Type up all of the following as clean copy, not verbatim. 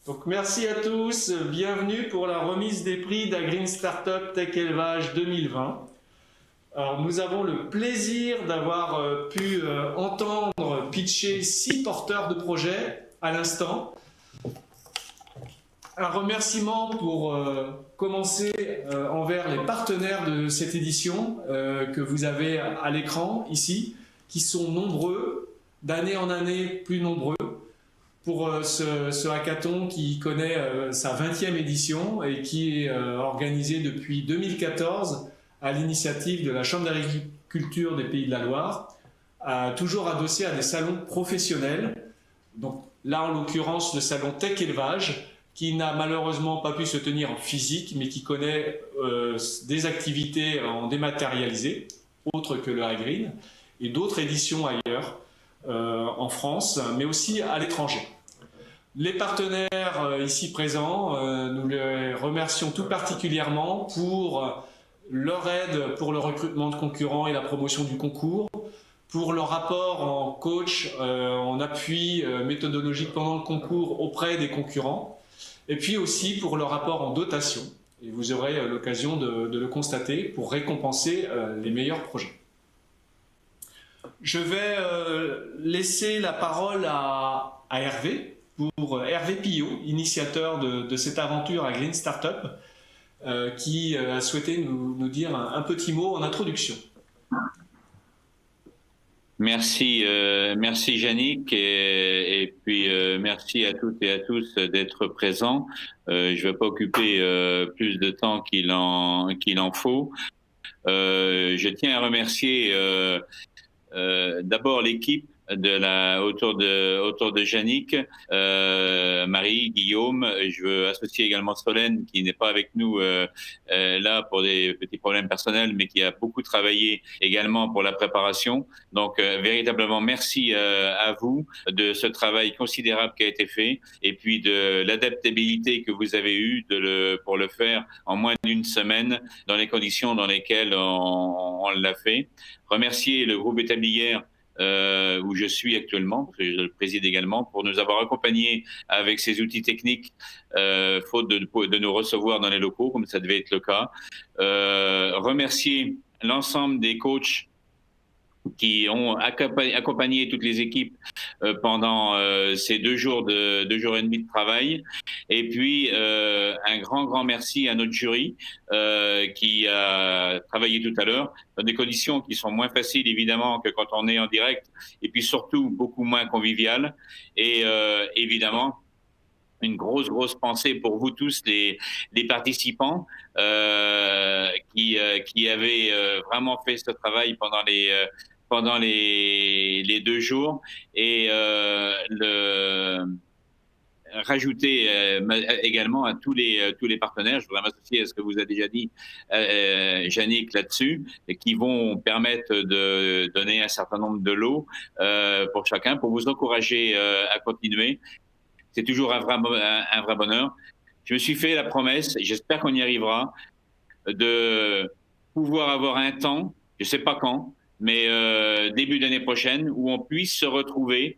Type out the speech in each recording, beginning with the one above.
Donc merci à tous, bienvenue pour la remise des prix d'Agreen Startup Tech Élevage 2020. Alors nous avons le plaisir d'avoir pu entendre pitcher 6 porteurs de projets à l'instant. Un remerciement pour commencer envers les partenaires de cette édition que vous avez à l'écran ici, qui sont nombreux, d'année en année plus nombreux, pour ce hackathon qui connaît sa 20e édition et qui est organisé depuis 2014 à l'initiative de la Chambre d'agriculture des Pays de la Loire, toujours adossé à des salons professionnels. Donc là, en l'occurrence, le salon Tech Élevage, qui n'a malheureusement pas pu se tenir en physique, mais qui connaît des activités en dématérialisé, autres que le Agreen, et d'autres éditions ailleurs, en France, mais aussi à l'étranger. Les partenaires ici présents, nous les remercions tout particulièrement pour leur aide pour le recrutement de concurrents et la promotion du concours, pour leur apport en coach, en appui méthodologique pendant le concours auprès des concurrents, et puis aussi pour leur apport en dotation. Et vous aurez l'occasion de le constater pour récompenser les meilleurs projets. Je vais laisser la parole à Hervé, pour Hervé Pillot, initiateur de cette aventure à Green Startup, qui a souhaité nous dire un petit mot en introduction. Merci, merci Yannick, et puis merci à toutes et à tous d'être présents. Je ne vais pas occuper plus de temps qu'il en faut. Je tiens à remercier d'abord l'équipe autour de Yannick, Marie, Guillaume. Je veux associer également Solène, qui n'est pas avec nous là pour des petits problèmes personnels, mais qui a beaucoup travaillé également pour la préparation. Donc véritablement merci à vous de ce travail considérable qui a été fait, et puis de l'adaptabilité que vous avez eue pour le faire en moins d'une semaine dans les conditions dans lesquelles on l'a fait. Remercier le groupe Établière où je suis actuellement, parce que je le préside également, pour nous avoir accompagnés avec ces outils techniques, faute de nous recevoir dans les locaux, comme ça devait être le cas. Remercier l'ensemble des coachs qui ont accompagné toutes les équipes pendant ces 2 jours et demi de travail. Et puis, un grand merci à notre jury qui a travaillé tout à l'heure dans des conditions qui sont moins faciles, évidemment, que quand on est en direct, et puis surtout beaucoup moins conviviales. Et évidemment, une grosse pensée pour vous tous, les participants qui avaient vraiment fait ce travail pendant les 2 jours, et rajouter également à tous les partenaires. Je voudrais m'associer à ce que vous avez déjà dit, Yannick, là-dessus, qui vont permettre de donner un certain nombre de lots pour chacun, pour vous encourager à continuer. C'est toujours un vrai bonheur. Je me suis fait la promesse, j'espère qu'on y arrivera, de pouvoir avoir un temps, je ne sais pas quand, mais début d'année prochaine, où on puisse se retrouver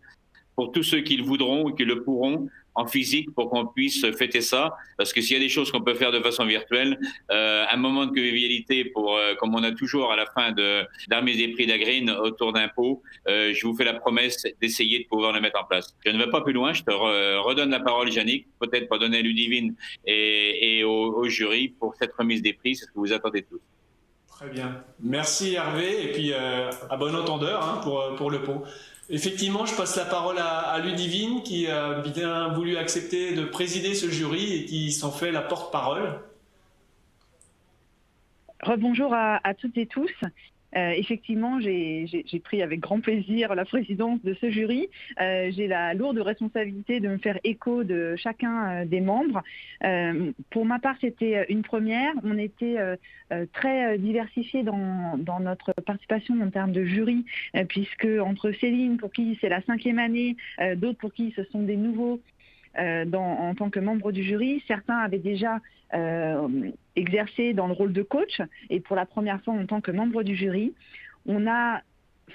pour tous ceux qui le voudront et qui le pourront en physique, pour qu'on puisse fêter ça. Parce que s'il y a des choses qu'on peut faire de façon virtuelle, un moment de convivialité comme on a toujours à la fin de la remise des prix d'Agreen autour d'un pot, je vous fais la promesse d'essayer de pouvoir le mettre en place. Je ne vais pas plus loin, je te redonne la parole, Yannick, peut-être pour donner à Ludivine et au jury pour cette remise des prix, c'est ce que vous attendez tous. Très bien. Merci Hervé, et puis à bon entendeur hein, pour le pot. Effectivement, je passe la parole à Ludivine, qui a bien voulu accepter de présider ce jury et qui s'en fait la porte-parole. Rebonjour à toutes et tous. Effectivement, j'ai pris avec grand plaisir la présidence de ce jury. J'ai la lourde responsabilité de me faire écho de chacun des membres. Pour ma part, c'était une première. On était très diversifiés dans notre participation en termes de jury, puisque entre Céline, pour qui c'est la 5e année, d'autres pour qui ce sont des nouveaux, en tant que membre du jury. Certains avaient déjà exercé dans le rôle de coach, et pour la première fois en tant que membre du jury. On a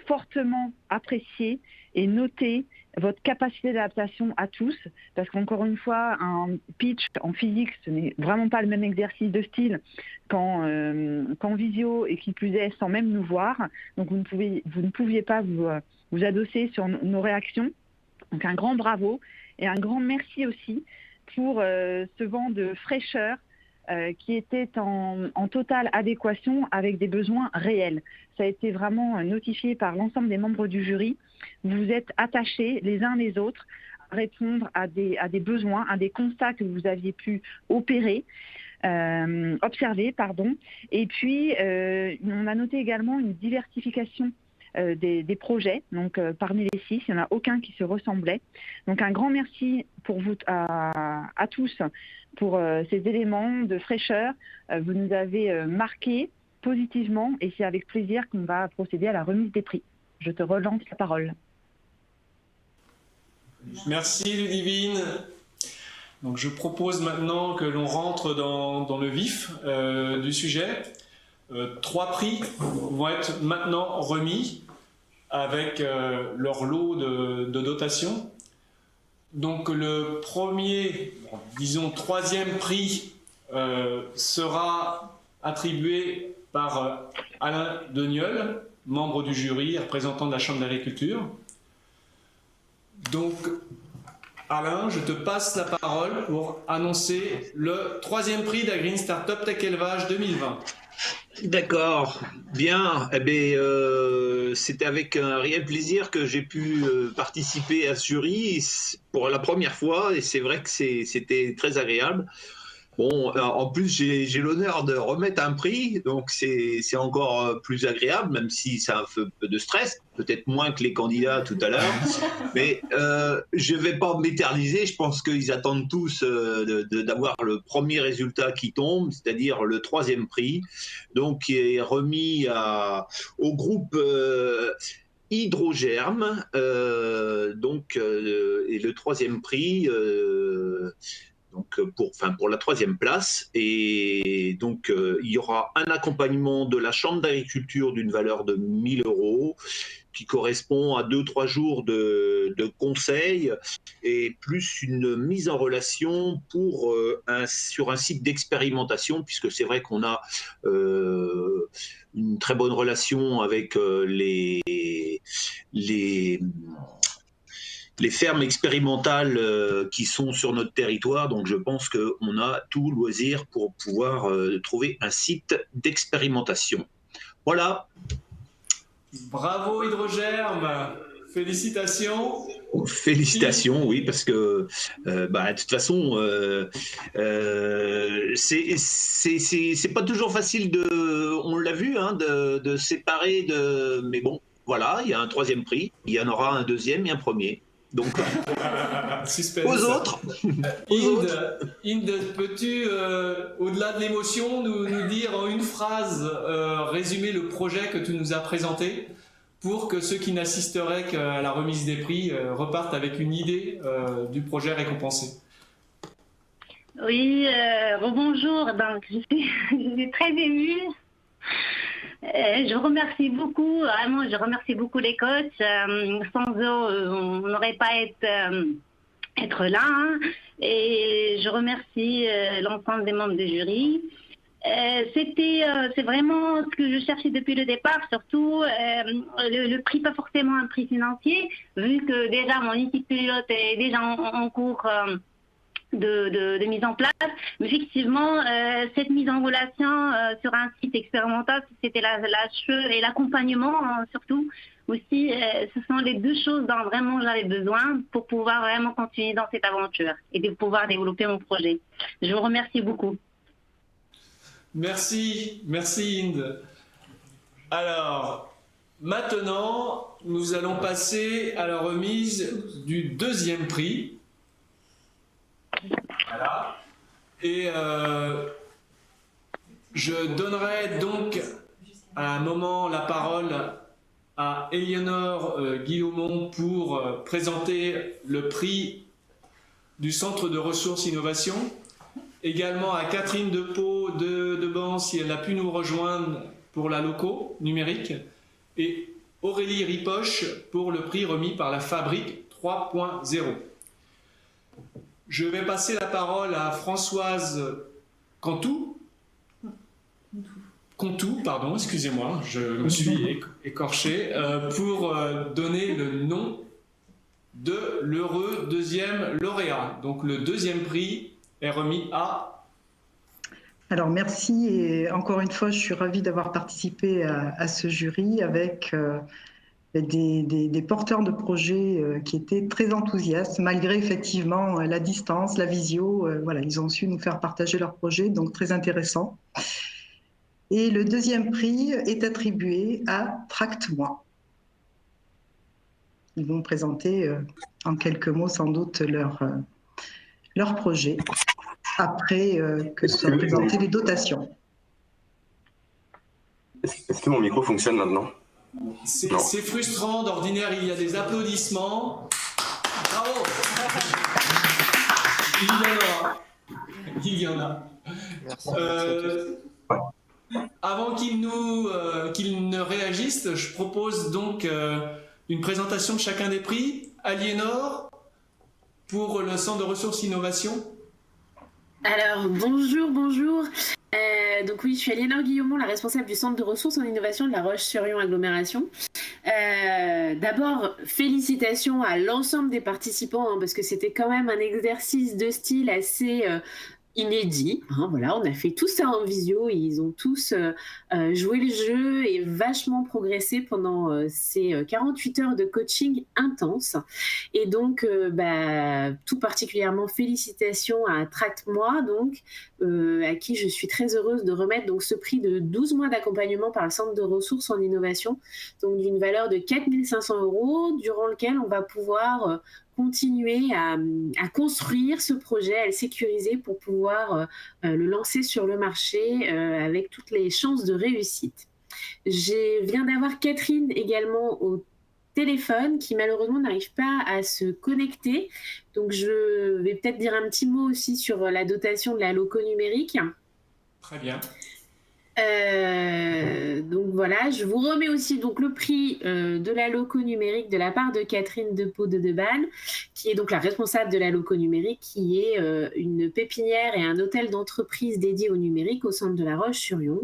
fortement apprécié et noté votre capacité d'adaptation à tous, parce qu'encore une fois, un pitch en physique, ce n'est vraiment pas le même exercice de style qu'en visio, et qui plus est sans même nous voir. Donc vous ne pouviez pas vous adosser sur nos réactions. Donc un grand bravo et un grand merci aussi pour ce vent de fraîcheur qui était en totale adéquation avec des besoins réels. Ça a été vraiment notifié par l'ensemble des membres du jury. Vous êtes attachés les uns les autres à répondre à des besoins, à des constats que vous aviez pu observer. Et puis, on a noté également une diversification des projets. Donc, parmi les 6, il n'y en a aucun qui se ressemblait. Donc, un grand merci pour vous à tous pour ces éléments de fraîcheur. Vous nous avez marqués positivement et c'est avec plaisir qu'on va procéder à la remise des prix. Je te relance la parole. Merci Ludivine. Donc, je propose maintenant que l'on rentre dans le vif du sujet. 3 prix vont être maintenant remis avec leur lot de dotation. Donc le premier, disons 3e prix sera attribué par Alain Deniol, membre du jury, représentant de la Chambre d'agriculture. Donc Alain, je te passe la parole pour annoncer le 3e prix d'Agreen Startup Tech Élevage 2020. D'accord, bien. Eh bien, c'était avec un réel plaisir que j'ai pu participer à ce jury pour la première fois, et c'est vrai que c'était très agréable. Bon, en plus, j'ai l'honneur de remettre un prix, donc c'est encore plus agréable, même si ça a un peu de stress, peut-être moins que les candidats tout à l'heure. Mais je ne vais pas m'éterniser, je pense qu'ils attendent tous d'avoir le premier résultat qui tombe, c'est-à-dire le 3e prix, donc qui est remis au groupe Hydrogerme, et le 3e prix... donc pour la 3e place, et donc il y aura un accompagnement de la Chambre d'agriculture d'une valeur de 1 000 € qui correspond à 2-3 jours de conseils et plus une mise en relation sur un site d'expérimentation, puisque c'est vrai qu'on a une très bonne relation avec les fermes expérimentales qui sont sur notre territoire. Donc je pense qu'on a tout loisir pour pouvoir trouver un site d'expérimentation. Voilà. Bravo Hydrogerme, félicitations. Félicitations, oui, parce que de toute façon, c'est pas toujours facile on l'a vu, hein, de séparer mais bon, voilà, il y a un 3e prix, il y en aura un 2e et un 1er. Donc, aux autres. Inde, peux-tu, au-delà de l'émotion, nous dire en une phrase, résumer le projet que tu nous as présenté pour que ceux qui n'assisteraient qu'à la remise des prix repartent avec une idée du projet récompensé? Oui, rebonjour. Donc, je suis très émue. Je vous remercie beaucoup, vraiment, je remercie beaucoup les coachs. Sans eux, on n'aurait pas être là. Hein. Et je remercie l'ensemble des membres du jury. C'est vraiment ce que je cherchais depuis le départ, surtout le prix, pas forcément un prix financier, vu que déjà mon équipe pilote est déjà en cours de mise en place. Mais effectivement, cette mise en relation sur un site expérimental, c'était et l'accompagnement surtout aussi, ce sont les 2 choses dont vraiment j'avais besoin pour pouvoir vraiment continuer dans cette aventure et de pouvoir développer mon projet. Je vous remercie beaucoup. Merci Inde. Alors, maintenant, nous allons passer à la remise du 2e prix. Voilà. Et je donnerai donc à un moment la parole à Éléonore Guillaumont pour présenter le prix du Centre de ressources innovation. Également à Catherine Depot de Ban, si elle a pu nous rejoindre pour la loco numérique. Et Aurélie Ripoche pour le prix remis par la Fabrique 3.0. Je vais passer la parole à Françoise Cantou. Contou, pardon, excusez-moi, je me suis écorché, pour donner le nom de l'heureux deuxième lauréat. Donc le deuxième prix est remis à... Alors merci, et encore une fois, je suis ravie d'avoir participé à ce jury avec des porteurs de projets qui étaient très enthousiastes, malgré effectivement la distance, la visio. Voilà, ils ont su nous faire partager leurs projets, donc très intéressant. Et le deuxième prix est attribué à Tracte-moi. Ils vont présenter en quelques mots sans doute leur projet, après que soient présentées les dotations. Est-ce que mon micro fonctionne maintenant? C'est frustrant, d'ordinaire il y a des applaudissements. Bravo. Il y en a. Merci. Avant qu'ils ne réagissent, je propose donc une présentation de chacun des prix. Aliénor, pour le Centre de ressources innovation. Alors, bonjour. Donc oui, je suis Aliénor Guillaumont, la responsable du Centre de ressources en innovation de La Roche-sur-Yon agglomération. D'abord, félicitations à l'ensemble des participants, parce que c'était quand même un exercice de style assez... inédit, voilà, on a fait tout ça en visio et ils ont tous joué le jeu et vachement progressé pendant ces 48 heures de coaching intense. Et donc, tout particulièrement félicitations à Tracte-moi, donc, à qui je suis très heureuse de remettre donc, ce prix de 12 mois d'accompagnement par le Centre de ressources en innovation, donc d'une valeur de 4 500 €, durant lequel on va pouvoir continuer à construire ce projet, à le sécuriser pour pouvoir le lancer sur le marché avec toutes les chances de réussite. Je viens d'avoir Catherine également au téléphone qui malheureusement n'arrive pas à se connecter. Donc je vais peut-être dire un petit mot aussi sur la dotation de la loco numérique. Très bien. Donc voilà, je vous remets aussi donc le prix de la loco numérique de la part de Catherine Depeau de Debanne, qui est donc la responsable de la loco numérique, qui est une pépinière et un hôtel d'entreprise dédié au numérique au centre de La Roche-sur-Yon.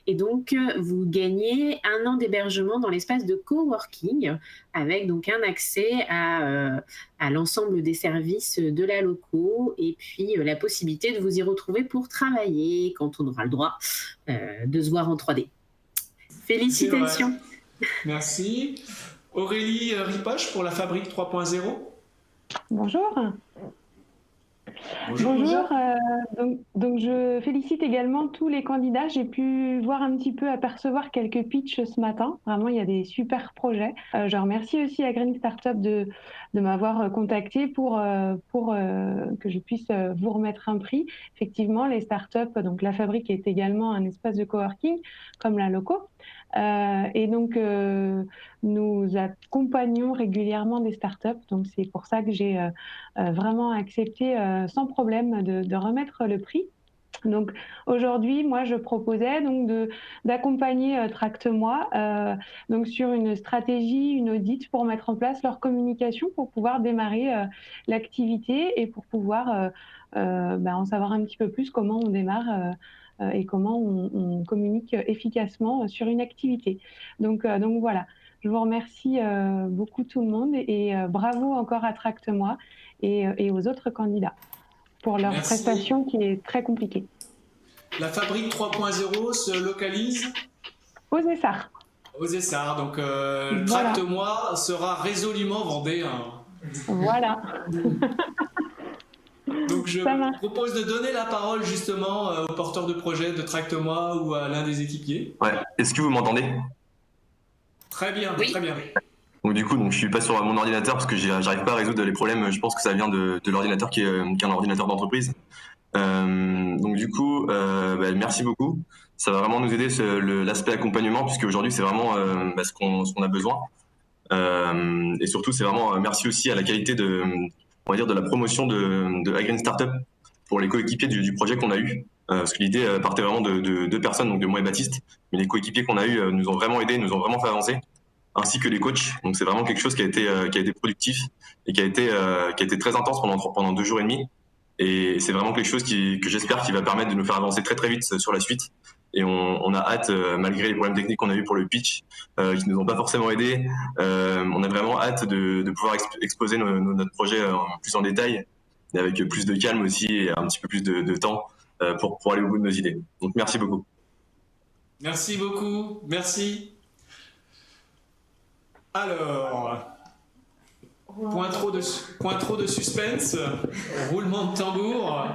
Et donc vous gagnez 1 an d'hébergement dans l'espace de coworking, avec donc un accès à l'ensemble des services de la loco, et puis la possibilité de vous y retrouver pour travailler quand on aura le droit de se voir en 3D. Félicitations. Merci. Aurélie Ripoche pour la Fabrique 3.0. Bonjour. Bonjour. Donc je félicite également tous les candidats. J'ai pu voir un petit peu, apercevoir quelques pitchs ce matin. Vraiment, il y a des super projets. Je remercie aussi à Green Startup de m'avoir contacté pour que je puisse vous remettre un prix. Effectivement, les startups, donc la Fabrique est également un espace de coworking comme la loco. Et donc, nous accompagnons régulièrement des startups. Donc, c'est pour ça que j'ai vraiment accepté sans problème de remettre le prix. Donc, aujourd'hui, moi, je proposais donc d'accompagner Tracte-moi donc sur une stratégie, une audit pour mettre en place leur communication pour pouvoir démarrer l'activité et pour pouvoir en savoir un petit peu plus comment on démarre et comment on communique efficacement sur une activité. Donc voilà, je vous remercie beaucoup tout le monde et bravo encore à Tracte-moi et aux autres candidats pour leur prestation qui est très compliquée. La Fabrique 3.0 se localise aux Essarts. Aux Essarts, donc voilà. Tracte-moi sera résolument vendéen. Voilà. Donc je propose de donner la parole justement au porteur de projet de Tracte-moi ou à l'un des équipiers. Ouais. Est-ce que vous m'entendez? Très bien, oui. Très bien. Donc du coup, je suis pas sur mon ordinateur parce que j'arrive pas à résoudre les problèmes. Je pense que ça vient de l'ordinateur qui est un ordinateur d'entreprise. Donc du coup, merci beaucoup. Ça va vraiment nous aider l'aspect accompagnement, puisque aujourd'hui c'est vraiment ce qu'on a besoin. Et surtout, c'est vraiment merci aussi à la qualité de la promotion de Green Startup pour les coéquipiers du projet qu'on a eu. Parce que l'idée partait vraiment de 2 personnes, donc de moi et Baptiste. Mais les coéquipiers qu'on a eu nous ont vraiment aidés, nous ont vraiment fait avancer. ainsi que les coachs. Donc c'est vraiment quelque chose qui a été productif et qui a été très intense pendant 2 jours et demi. Et c'est vraiment quelque chose que j'espère qui va permettre de nous faire avancer très très vite sur la suite. Et on a hâte, malgré les problèmes techniques qu'on a eu pour le pitch, qui nous ont pas forcément aidés, on a vraiment hâte de pouvoir exposer notre projet plus en détail, et avec plus de calme aussi et un petit peu plus de temps pour aller au bout de nos idées. Donc merci beaucoup. Merci beaucoup, merci. Alors, point trop de suspense, roulement de tambour.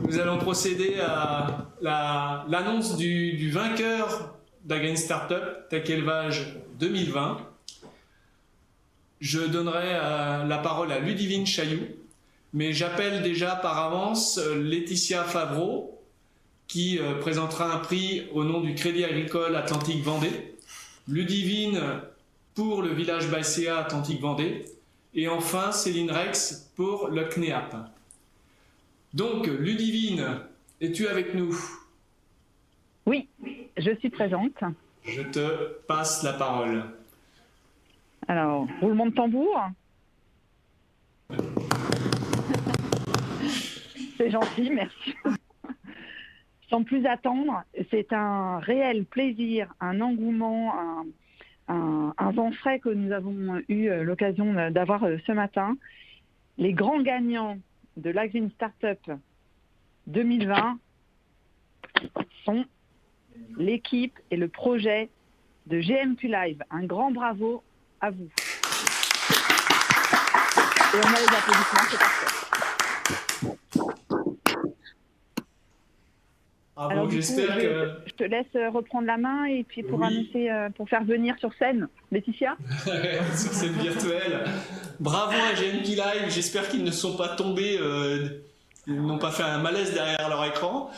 Nous allons procéder à l'annonce du vainqueur d'Agreen Startup Tech Élevage 2020. Je donnerai la parole à Ludivine Chailloux, mais j'appelle déjà par avance Laetitia Favreau, qui présentera un prix au nom du Crédit Agricole Atlantique Vendée. Ludivine pour le village Baïséa Atlantique Vendée. Et enfin, Céline Rex pour le CNEAP. Donc, Ludivine, es-tu avec nous? Oui, je suis présente. Je te passe la parole. Alors, roulement de tambour. C'est gentil, merci. Sans plus attendre, c'est un réel plaisir, un engouement, un vent frais que nous avons eu l'occasion d'avoir ce matin. Les grands gagnants de l'Agreen Startup 2020 sont l'équipe et le projet de GMQ Live. Un grand bravo à vous. Et on a les applaudissements, c'est parfait. Bravo, alors, j'espère que... Je te laisse reprendre la main et puis pour annoncer, pour faire venir sur scène, Laetitia. Sur scène virtuelle. Bravo à GMQ Live, j'espère qu'ils ne sont pas tombés, ils n'ont pas fait un malaise derrière leur écran.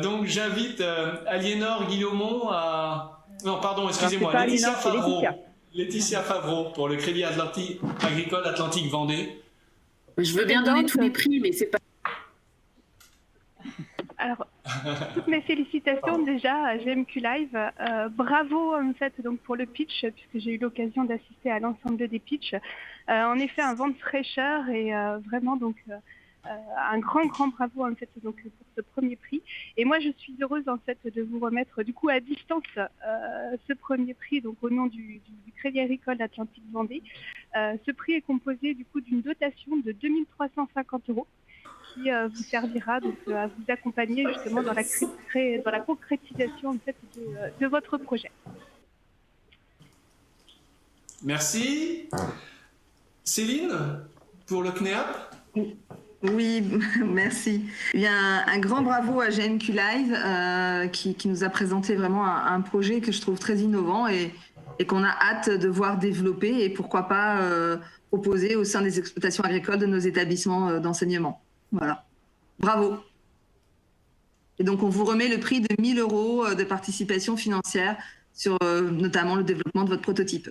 Donc j'invite Aliénor Guillaumont à... Non, pardon, excusez-moi, Laetitia Favreau. Laetitia Favreau pour le Crédit Agricole Atlantique Vendée. Je veux bien donner tous les prix, mais c'est pas... Alors, toutes mes félicitations déjà à GMQ Live. Bravo en fait donc pour le pitch, puisque j'ai eu l'occasion d'assister à l'ensemble des pitchs. En effet, un vent de fraîcheur et vraiment donc un grand bravo en fait donc pour ce premier prix. Et moi, je suis heureuse en fait de vous remettre du coup à distance ce premier prix donc au nom du Crédit Agricole Atlantique Vendée. Ce prix est composé du coup d'une dotation de 2 350 € qui vous servira donc à vous accompagner justement dans la concrétisation en fait de votre projet. Merci. Céline, pour le CNEAP. Oui, merci. Eh bien, un grand bravo à GMQ Live qui nous a présenté vraiment un projet que je trouve très innovant et qu'on a hâte de voir développer et pourquoi pas proposer au sein des exploitations agricoles de nos établissements d'enseignement. Voilà. Bravo. Et donc, on vous remet le prix de 1 000 € de participation financière sur notamment le développement de votre prototype.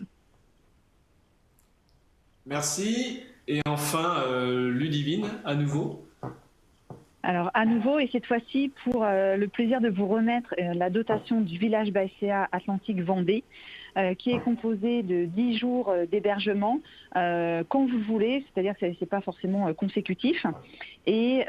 Merci. Et enfin, Ludivine, à nouveau. Alors, à nouveau, et cette fois-ci, pour le plaisir de vous remettre la dotation du village Baïséa Atlantique Vendée, qui est composée de 10 jours d'hébergement quand vous voulez, c'est-à-dire que ce n'est pas forcément consécutif. Et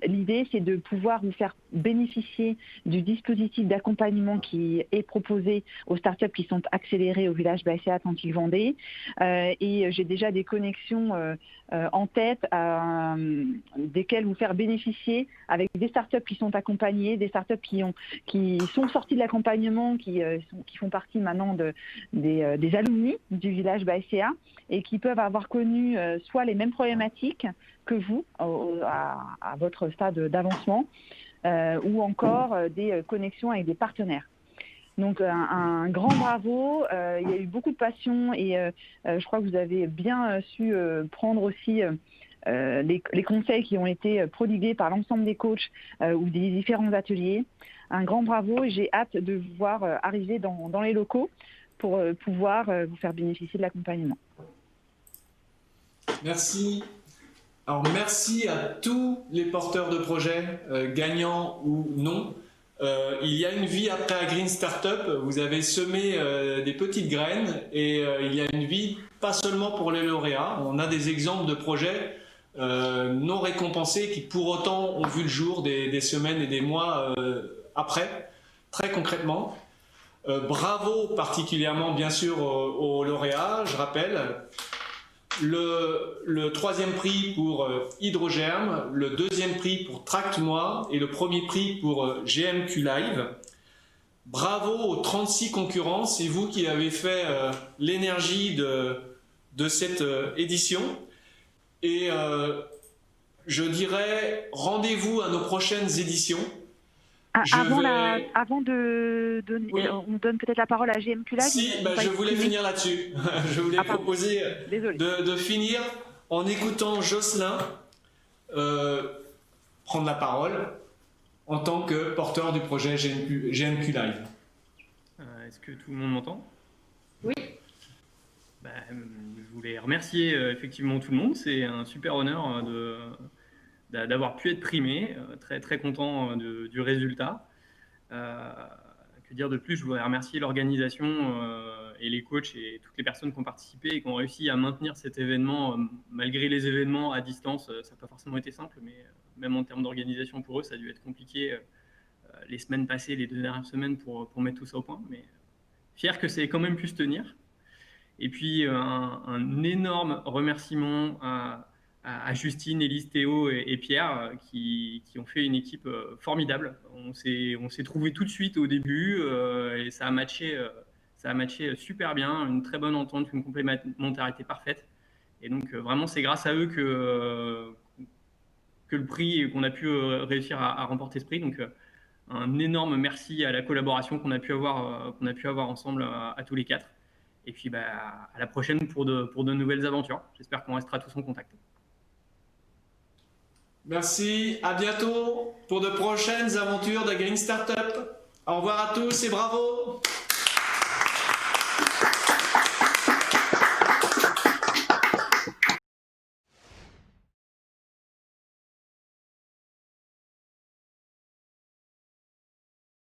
l'idée, c'est de pouvoir vous faire bénéficier du dispositif d'accompagnement qui est proposé aux startups qui sont accélérées au village Baïséa Atlantique Vendée. Et j'ai déjà des connexions en tête desquelles vous faire bénéficier avec des startups qui sont accompagnées, des startups qui sont sorties de l'accompagnement, qui font partie maintenant des alumni du village Baïséa et qui peuvent avoir connu soit les mêmes problématiques que vous à votre stade d'avancement ou encore des connexions avec des partenaires. Donc un grand bravo, il y a eu beaucoup de passion et je crois que vous avez bien su prendre aussi les conseils qui ont été prodigués par l'ensemble des coachs ou des différents ateliers. Un grand bravo et j'ai hâte de vous voir arriver dans les locaux pour pouvoir vous faire bénéficier de l'accompagnement. Merci. Alors merci à tous les porteurs de projets, gagnants ou non, Il y a une vie après à Green Startup. Vous avez semé des petites graines et il y a une vie pas seulement pour les lauréats. On a des exemples de projets non récompensés qui pour autant ont vu le jour des semaines et des mois après, très concrètement. Bravo particulièrement bien sûr aux lauréats. Je rappelle le 3e prix pour Hydrogerme, le 2e prix pour Tracte-moi et le 1er prix pour GMQ Live. Bravo aux 36 concurrents, c'est vous qui avez fait l'énergie de cette édition. Et je dirais rendez-vous à nos prochaines éditions. Avant de donner, oui. on donne peut-être la parole à GMQ Live. Si, je voulais finir là-dessus. Je voulais proposer de finir en écoutant Jocelyn prendre la parole en tant que porteur du projet GMQ Live. Est-ce que tout le monde m'entend? Oui. Je voulais remercier effectivement tout le monde. C'est un super honneur d'avoir pu être primé, très, très content du résultat. Que dire de plus? Je voudrais remercier l'organisation et les coachs et toutes les personnes qui ont participé et qui ont réussi à maintenir cet événement malgré les événements à distance. Ça n'a pas forcément été simple, mais même en termes d'organisation pour eux, ça a dû être compliqué les semaines passées, les 2 dernières semaines pour mettre tout ça au point. Mais fier que ça ait quand même pu se tenir. Et puis un énorme remerciement à Justine, Élise, Théo et Pierre qui ont fait une équipe formidable. On s'est trouvés tout de suite au début et ça a matché super bien, une très bonne entente, une complémentarité parfaite. Et donc vraiment c'est grâce à eux que le prix, qu'on a pu réussir à remporter ce prix. Donc un énorme merci à la collaboration qu'on a pu avoir ensemble à tous les 4. Et puis à la prochaine pour de nouvelles aventures. J'espère qu'on restera tous en contact. Merci, à bientôt pour de prochaines aventures de Green Startup. Au revoir à tous et bravo!